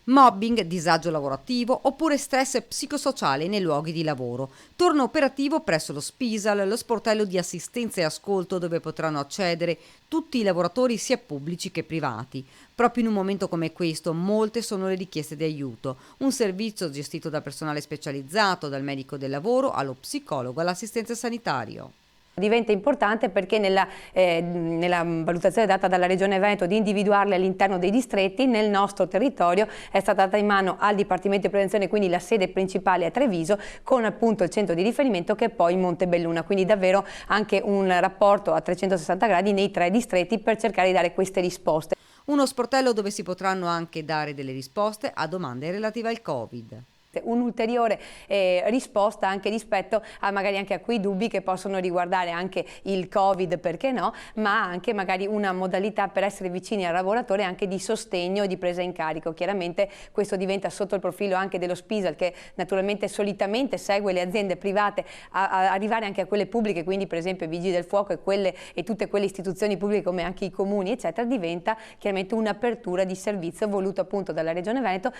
Mobbing, disagio lavorativo oppure stress psicosociale nei luoghi di lavoro. Torna operativo presso lo SPISAL, lo sportello di assistenza e ascolto dove potranno accedere tutti i lavoratori sia pubblici che privati. Proprio in un momento come questo molte sono le richieste di aiuto. Un servizio gestito da personale specializzato, dal medico del lavoro allo psicologo all'assistente sanitario. Diventa importante perché nella valutazione data dalla Regione Veneto di individuarle all'interno dei distretti, nel nostro territorio è stata data in mano al Dipartimento di Prevenzione, quindi la sede principale a Treviso, con appunto il centro di riferimento che è poi in Montebelluna, quindi davvero anche un rapporto a 360 gradi nei 3 distretti per cercare di dare queste risposte. Uno sportello dove si potranno anche dare delle risposte a domande relative al Covid. Un'ulteriore risposta anche rispetto a magari anche a quei dubbi che possono riguardare anche il Covid, perché no, ma anche magari una modalità per essere vicini al lavoratore anche di sostegno e di presa in carico. Chiaramente questo diventa sotto il profilo anche dello SPISAL, che naturalmente solitamente segue le aziende private a arrivare anche a quelle pubbliche, quindi per esempio i Vigili del Fuoco e tutte quelle istituzioni pubbliche come anche i comuni eccetera, diventa chiaramente un'apertura di servizio voluto appunto dalla Regione Veneto.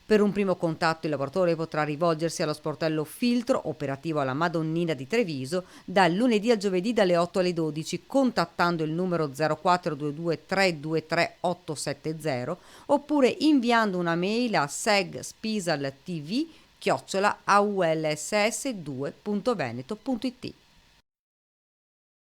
Per un primo contatto il lavoratore potrà rivolgersi allo sportello Filtro, operativo alla Madonnina di Treviso, dal lunedì al giovedì dalle 8 alle 12, contattando il numero 0422 323 870 oppure inviando una mail a segspisaltv@aulss2.veneto.it.